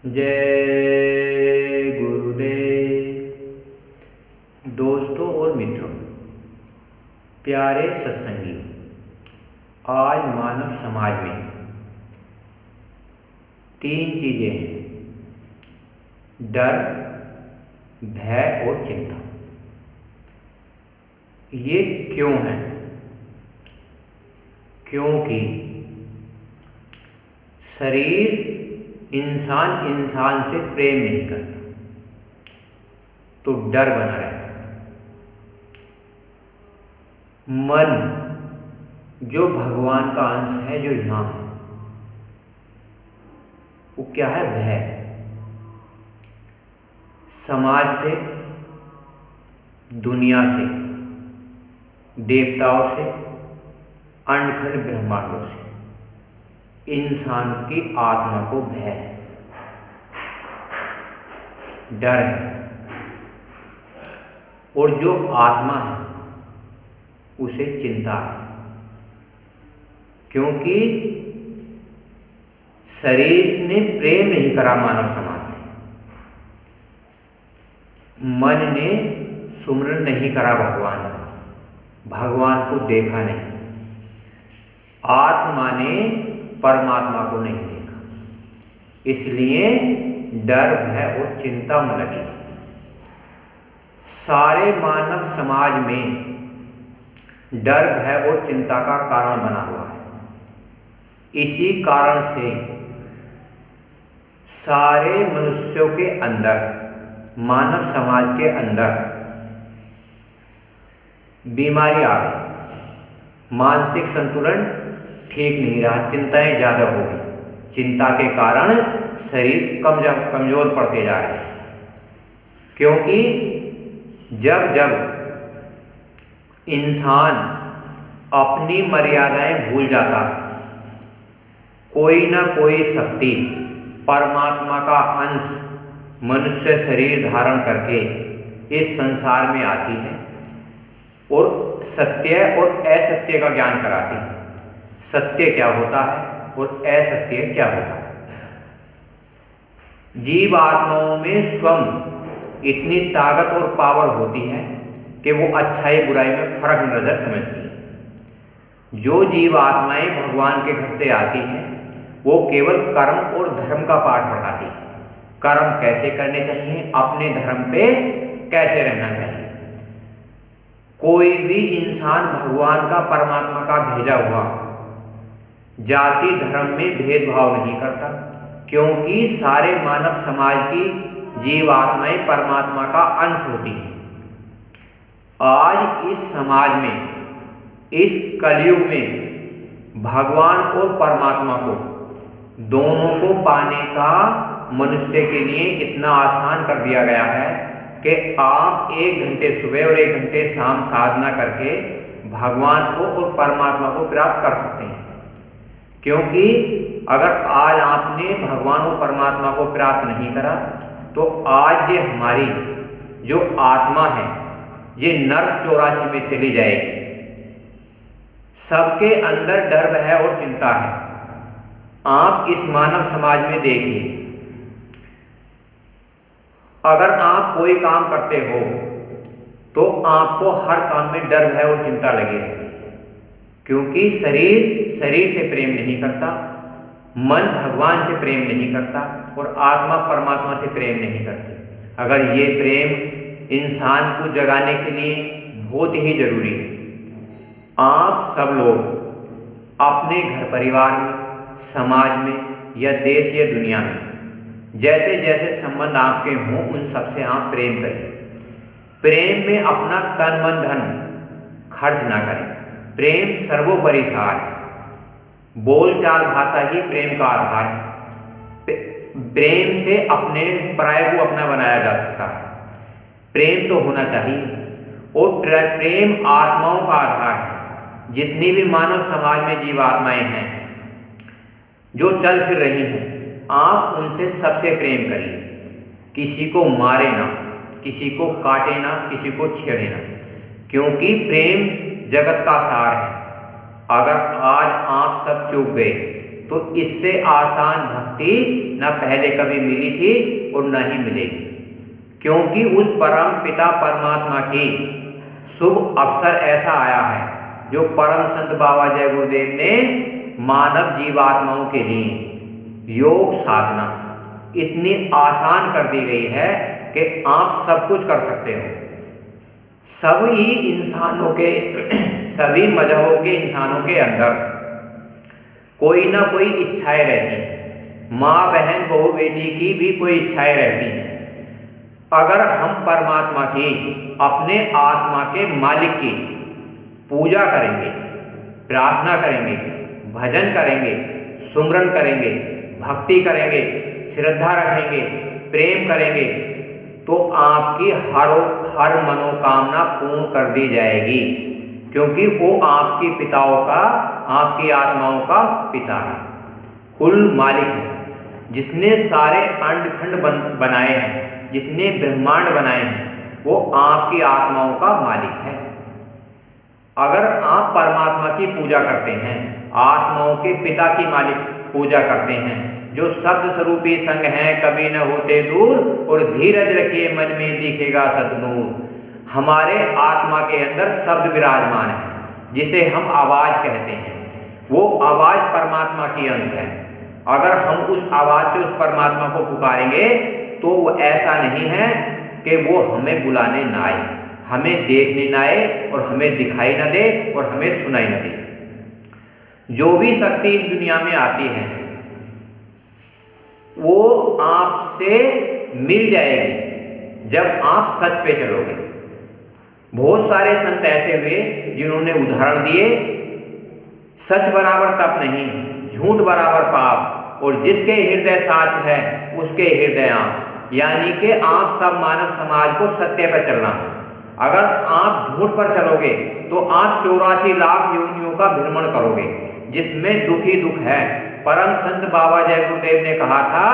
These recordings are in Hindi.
जय गुरुदेव। दोस्तों और मित्रों, प्यारे सत्संगी, आज मानव समाज में 3 चीज़ें हैं: डर, भय और चिंता। ये क्यों है? क्योंकि शरीर इंसान से प्रेम नहीं करता, तो डर बना रहता है। मन जो भगवान का अंश है, जो यहाँ है, वो क्या है? भय। समाज से, दुनिया से, देवताओं से, अंडखंड ब्रह्मांडों से इंसान की आत्मा को भय है, डर है। और जो आत्मा है उसे चिंता है, क्योंकि शरीर ने प्रेम नहीं करा मानव समाज से, मन ने सुमरन नहीं करा भगवान का, भगवान को देखा नहीं, आत्मा ने परमात्मा को नहीं देखा, इसलिए डर, भय और चिंता में लगी। सारे मानव समाज में डर, भय और चिंता का कारण बना हुआ है। इसी कारण से सारे मनुष्यों के अंदर, मानव समाज के अंदर बीमारी आ गई, मानसिक संतुलन ठीक नहीं रहा, चिंताएं ज़्यादा हो गई। चिंता के कारण शरीर कमज़ोर पड़ते जा रहे हैं, क्योंकि जब जब इंसान अपनी मर्यादाएं भूल जाता है, कोई ना कोई शक्ति परमात्मा का अंश मनुष्य शरीर धारण करके इस संसार में आती है और सत्य और असत्य का ज्ञान कराती है। सत्य क्या होता है और असत्य क्या होता है। जीव आत्माओं में स्वयं इतनी ताकत और पावर होती है कि वो अच्छाई बुराई में फर्क नजर समझती है। जो जीव आत्माएं भगवान के घर से आती हैं, वो केवल कर्म और धर्म का पाठ पढ़ाती है। कर्म कैसे करने चाहिए, अपने धर्म पे कैसे रहना चाहिए। कोई भी इंसान भगवान का, परमात्मा का भेजा हुआ जाति धर्म में भेदभाव नहीं करता, क्योंकि सारे मानव समाज की जीव आत्माएं परमात्मा का अंश होती हैं। आज इस समाज में, इस कलयुग में भगवान और परमात्मा को, दोनों को पाने का मनुष्य के लिए इतना आसान कर दिया गया है कि आप 1 घंटे सुबह और 1 घंटे शाम साधना करके भगवान को और परमात्मा को प्राप्त कर सकते हैं। क्योंकि अगर आज आपने भगवान और परमात्मा को प्राप्त नहीं करा, तो आज ये हमारी जो आत्मा है, ये नर्क 84 में चली जाएगी। सबके अंदर डर, भय और चिंता है। आप इस मानव समाज में देखिए, अगर आप कोई काम करते हो तो आपको हर काम में डर, भय और चिंता लगी रहती है, क्योंकि शरीर से प्रेम नहीं करता, मन भगवान से प्रेम नहीं करता और आत्मा परमात्मा से प्रेम नहीं करती। अगर ये प्रेम इंसान को जगाने के लिए बहुत ही जरूरी है। आप सब लोग अपने घर परिवार में, समाज में या देश या दुनिया में जैसे जैसे संबंध आपके हों, उन सबसे आप प्रेम करें। प्रेम में अपना तन मन धन खर्च ना करें। प्रेम सर्वोपरि सार है। बोलचाल भाषा ही प्रेम का आधार है। प्रेम से अपने पराये को अपना बनाया जा सकता है। प्रेम तो होना चाहिए, और प्रेम आत्माओं का आधार है। जितनी भी मानव समाज में जीव आत्माएं हैं जो चल फिर रही हैं, आप उनसे सबसे प्रेम करिए। किसी को मारे ना, किसी को काटे ना, किसी को छेड़े ना, क्योंकि प्रेम जगत का सार है। अगर आज आप सब चूक गए तो इससे आसान भक्ति न पहले कभी मिली थी और न ही मिलेगी, क्योंकि उस परम पिता परमात्मा की शुभ अवसर ऐसा आया है जो परम संत बाबा जय गुरुदेव ने मानव जीवात्माओं के लिए योग साधना इतनी आसान कर दी गई है कि आप सब कुछ कर सकते हो। सभी इंसानों के सभी मजहबों के इंसानों के अंदर कोई ना कोई इच्छाएं रहती हैं, माँ बहन बहू बेटी की भी कोई इच्छाएं रहती हैं। अगर हम परमात्मा की, अपने आत्मा के मालिक की पूजा करेंगे, प्रार्थना करेंगे, भजन करेंगे, सुमरन करेंगे, भक्ति करेंगे, श्रद्धा रखेंगे, प्रेम करेंगे, तो आपकी हर मनोकामना पूर्ण कर दी जाएगी, क्योंकि वो आपकी पिताओं का, आपकी आत्माओं का पिता है, कुल मालिक है, जिसने सारे अंडखंड बनाए हैं, जितने ब्रह्मांड बनाए हैं, वो आपकी आत्माओं का मालिक है। अगर आप परमात्मा की पूजा करते हैं, आत्माओं के पिता की मालिक पूजा करते हैं, जो शब्द स्वरूपी संग हैं, कभी न होते दूर, और धीरज रखिए मन में दिखेगा सद्नूर। हमारे आत्मा के अंदर शब्द विराजमान है, जिसे हम आवाज कहते हैं। वो आवाज परमात्मा की अंश है। अगर हम उस आवाज से उस परमात्मा को पुकारेंगे तो वो ऐसा नहीं है कि वो हमें बुलाने ना आए, हमें देखने ना आए, और हमें दिखाई ना दे, और हमें सुनाई ना दे। जो भी शक्ति इस दुनिया में आती है वो आपसे मिल जाएगी जब आप सच पे चलोगे। बहुत सारे संत ऐसे हुए जिन्होंने उदाहरण दिए, सच बराबर तप नहीं, झूठ बराबर पाप, और जिसके हृदय साच है उसके हृदय आप। यानी कि आप सब मानव समाज को सत्य पर चलना है। अगर आप झूठ पर चलोगे तो आप 84 लाख योनियों का भ्रमण करोगे, जिसमें दुख ही दुख है। परम संत बाबा जय गुरुदेव ने कहा था,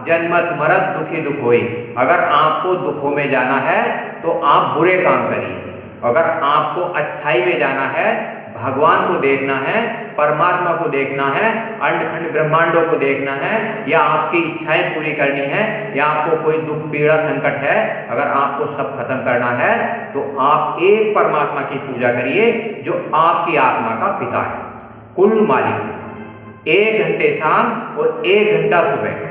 जन्मत मरत दुखी दुख होई। अगर आपको दुखों में जाना है तो आप बुरे काम करिए, अगर आपको अच्छाई में जाना है, भगवान को देखना है, परमात्मा को देखना है, अंडखंड ब्रह्मांडों को देखना है, या आपकी इच्छाएं पूरी करनी है, या आपको कोई दुख पीड़ा संकट है, अगर आपको सब खत्म करना है तो आप एक परमात्मा की पूजा करिए जो आपकी आत्मा का पिता है, कुल मालिक है। 1 घंटे शाम और 1 घंटा सुबह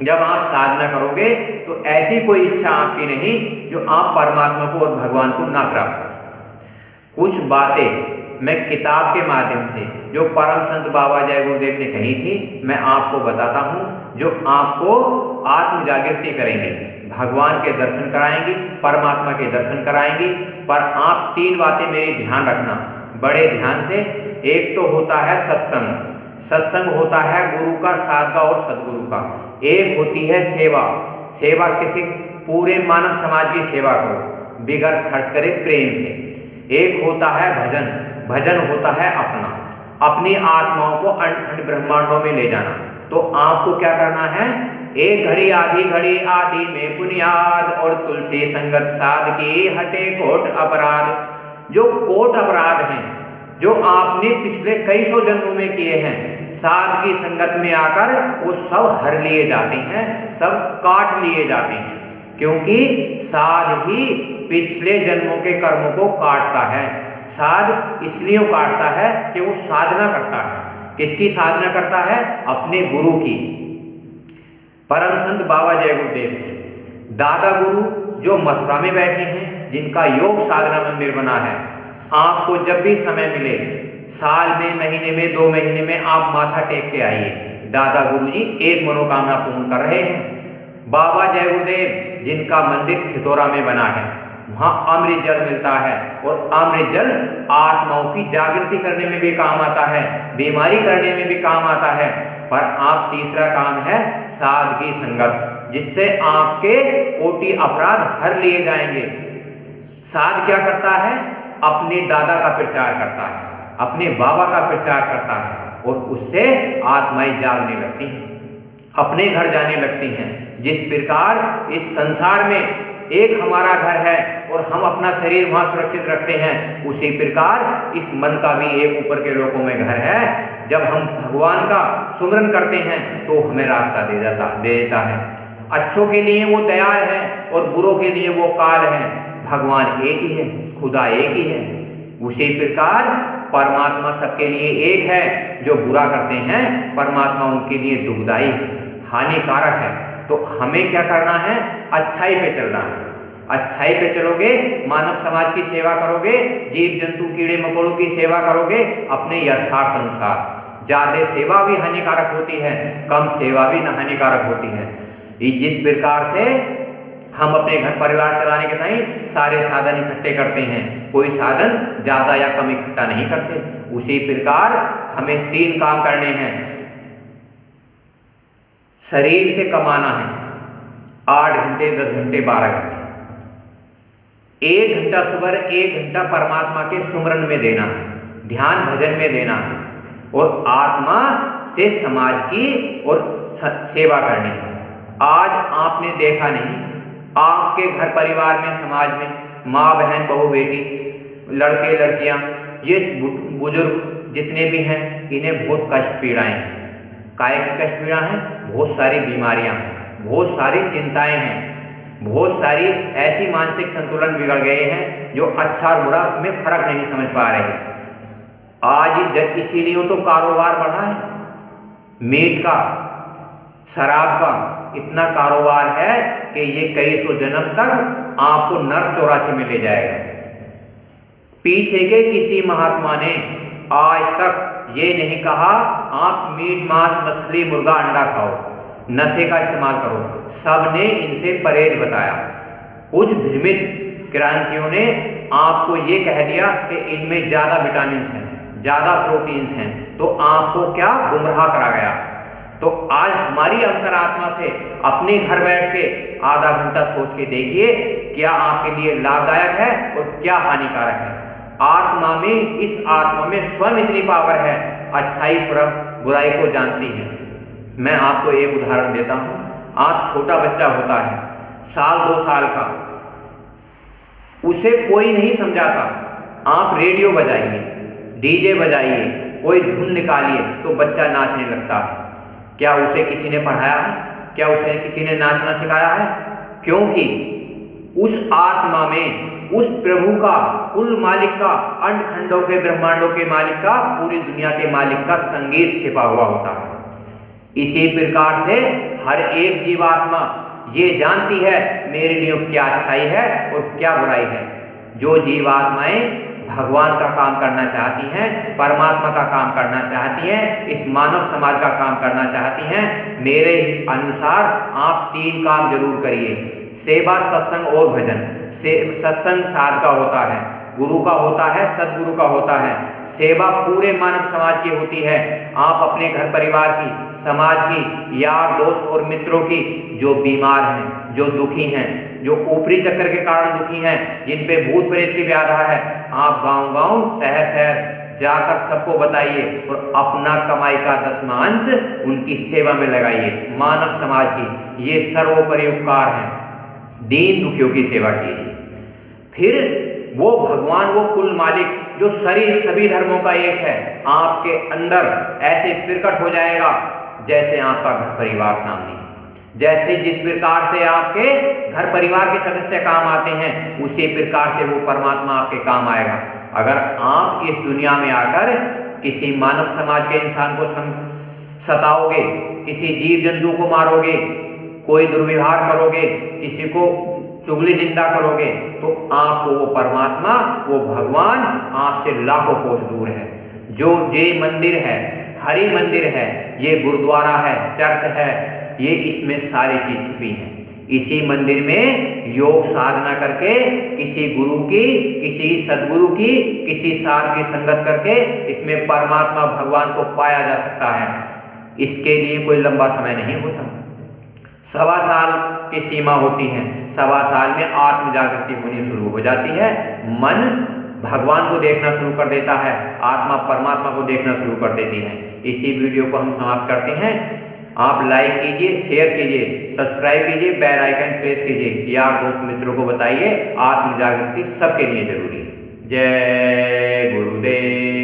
जब आप साधना करोगे तो ऐसी कोई इच्छा आपकी नहीं जो आप परमात्मा को और भगवान को ना प्राप्त कर सको। कुछ बातें मैं किताब के माध्यम से जो परम संत बाबा जय गुरुदेव ने कही थी मैं आपको बताता हूँ, जो आपको आत्म जागृति करेंगे, भगवान के दर्शन कराएंगी, परमात्मा के दर्शन कराएंगी। पर आप 3 बातें मेरी ध्यान रखना बड़े ध्यान से। एक तो होता है सत्संग, सत्संग होता है गुरु का, साध का और सदगुरु का। एक होती है सेवा, सेवा किसी पूरे मानव समाज की सेवा करो बिगड़ खर्च करे प्रेम से। एक होता है भजन, भजन होता है अपनी आत्माओं को अंडखंड ब्रह्मांडों में ले जाना। तो आपको क्या करना है, एक घड़ी आधी घड़ी आदि में पुनियाद, और तुलसी संगत साध की हटे कोट अपराध। जो कोट अपराध हैं जो आपने पिछले कई सौ जन्मों में किए हैं, साध की संगत में आकर वो सब हर लिए जाते हैं, सब काट लिए जाते हैं, क्योंकि साध ही पिछले जन्मों के कर्मों को काटता है। साध इसलिए काटता है कि वो साधना करता है। किसकी साधना करता है? अपने गुरु की। परम संत बाबा जय गुरुदेव की दादा गुरु जो मथुरा में बैठे हैं, जिनका योग साधना मंदिर बना है। आपको जब भी समय मिले, साल में, महीने में, 2 महीने में आप माथा टेक के आइए। दादा गुरु जी एक मनोकामना पूर्ण कर रहे हैं। बाबा जय गुरुदेव जिनका मंदिर खितौरा में बना है, वहाँ अमृत जल मिलता है, और अमृत जल आत्माओं की जागृति करने में भी काम आता है, बीमारी करने में भी काम आता है। पर आप तीसरा काम है साधकी संगत, जिससे आपके कोटि अपराध हर लिए जाएंगे। साध क्या करता है? अपने दादा का प्रचार करता है, अपने बाबा का प्रचार करता है, और उससे आत्माएं जागने लगती हैं, अपने घर जाने लगती हैं। जिस प्रकार इस संसार में एक हमारा घर है और हम अपना शरीर वहां सुरक्षित रखते हैं, उसी प्रकार इस मन का भी एक ऊपर के लोकों में घर है, जब हम भगवान का सुमिरन करते हैं तो हमें रास्ता दे देता है। अच्छों के लिए वो दयाल है और बुरों के लिए वो काल है। भगवान एक ही है, खुदा एक ही है। उसी प्रकार परमात्मा सबके लिए एक है। जो बुरा करते हैं परमात्मा उनके लिए दुखदाई है, हानिकारक है। तो हमें क्या करना है? अच्छाई पे चलना है। अच्छाई पे चलोगे, मानव समाज की सेवा करोगे, जीव जंतु कीड़े मकोड़ों की सेवा करोगे अपने यथार्थ अनुसार। ज्यादा सेवा भी हानिकारक होती है, कम सेवा भी हानिकारक होती है। जिस प्रकार से हम अपने घर परिवार चलाने के टाइम सारे साधन इकट्ठे करते हैं, कोई साधन ज्यादा या कम इकट्ठा नहीं करते, उसी प्रकार हमें 3 काम करने हैं। शरीर से कमाना है 8 घंटे, 10 घंटे, 12 घंटे। 1 घंटा सुबह, 1 घंटा परमात्मा के सुमरन में देना है, ध्यान भजन में देना है, और आत्मा से समाज की और सेवा करनी है। आज आपने देखा नहीं, आपके घर परिवार में, समाज में, माँ बहन बहू बेटी, लड़के लड़कियां, ये बुजुर्ग जितने भी हैं, इन्हें बहुत कष्ट पीड़ाएं हैं। काय की कष्ट पीड़ा है? बहुत सारी बीमारियां हैं, बहुत सारी चिंताएं हैं, बहुत सारी ऐसी मानसिक संतुलन बिगड़ गए हैं जो अच्छा और बुरा में फर्क नहीं समझ पा रहे। आज इसीलिए तो कारोबार बढ़ा है, मीट का, शराब का इतना कारोबार है कि ये कई सौ जन्म तक आपको नर्क 84 में ले जाएगा। पीछे के किसी महात्मा ने आज तक ये नहीं कहा आप मीट मांस मछली मुर्गा अंडा खाओ, नशे का इस्तेमाल करो, सबने इनसे परहेज बताया। कुछ भ्रमित क्रांतियों ने आपको ये कह दिया कि इनमें ज्यादा विटामिन हैं, ज्यादा प्रोटीन्स हैं, तो आपको क्या गुमराह करा गया। तो आज हमारी अंतरात्मा से अपने घर बैठ के आधा घंटा सोच के देखिए क्या आपके लिए लाभदायक है और क्या हानिकारक है। आत्मा में, इस आत्मा में स्वयं इतनी पावर है, अच्छाई बुराई को जानती है। मैं आपको एक उदाहरण देता हूं। आप छोटा बच्चा होता है, 1-2 साल का, उसे कोई नहीं समझाता, आप रेडियो बजाइए, डीजे बजाइए, कोई धुन निकालिए तो बच्चा नाचने लगता है। क्या उसे किसी ने पढ़ाया है? क्या उसे किसी ने नाचना सिखाया है? क्योंकि उस आत्मा में उस प्रभु का, कुल मालिक का, अंड खंडों के, ब्रह्मांडों के मालिक का, पूरी दुनिया के मालिक का संगीत छिपा हुआ होता है। इसी प्रकार से हर एक जीवात्मा ये जानती है मेरे लिए क्या अच्छाई है और क्या बुराई है। जो जीवात्माएं भगवान का काम करना चाहती हैं, परमात्मा का काम करना चाहती हैं, इस मानव समाज का काम करना चाहती हैं, मेरे अनुसार आप 3 काम जरूर करिए। सेवा, सत्संग और भजन। सत्संग साध का होता है, गुरु का होता है, सदगुरु का होता है। सेवा पूरे मानव समाज की होती है। आप अपने घर परिवार की, समाज की, यार दोस्त और मित्रों की, जो बीमार हैं, जो दुखी हैं, जो ऊपरी चक्कर के कारण दुखी हैं, जिन पे भूत प्रेत की व्याधा है, आप गांव-गांव, शहर-शहर जाकर सबको बताइए और अपना कमाई का 10वां उनकी सेवा में लगाइए। मानव समाज की ये सर्वोपरि उपकार है। दीन दुखियों की सेवा कीजिए। फिर वो भगवान, वो कुल मालिक जो सभी धर्मों का एक है, आपके अंदर ऐसे प्रकट हो जाएगा जैसे आपका घर परिवार सामने है। जैसे जिस प्रकार से आपके घर परिवार के सदस्य काम आते हैं, उसी प्रकार से वो परमात्मा आपके काम आएगा। अगर आप इस दुनिया में आकर किसी मानव समाज के इंसान को सताओगे, किसी जीव जंतु को मारोगे, कोई दुर्व्यवहार करोगे, किसी को चुगली निंदा करोगे, तो आपको वो परमात्मा, वो भगवान आपसे लाखों कोस दूर है। जो ये मंदिर है, हरि मंदिर है, ये गुरुद्वारा है, चर्च है, ये इसमें सारी चीज छुपी है। इसी मंदिर में योग साधना करके किसी गुरु की, किसी सदगुरु की, किसी साध की संगत करके इसमें परमात्मा भगवान को पाया जा सकता है। इसके लिए कोई लंबा समय नहीं होता, 1.25 साल की सीमा होती है। 1.25 साल में आत्म जागृति होनी शुरू हो जाती है। मन भगवान को देखना शुरू कर देता है, आत्मा परमात्मा को देखना शुरू कर देती है। इसी वीडियो को हम समाप्त करते हैं। आप लाइक कीजिए, शेयर कीजिए, सब्सक्राइब कीजिए, बेल आइकन प्रेस कीजिए, यार दोस्त मित्रों को बताइए। आत्म जागृति सबके लिए जरूरी है। जय गुरुदेव।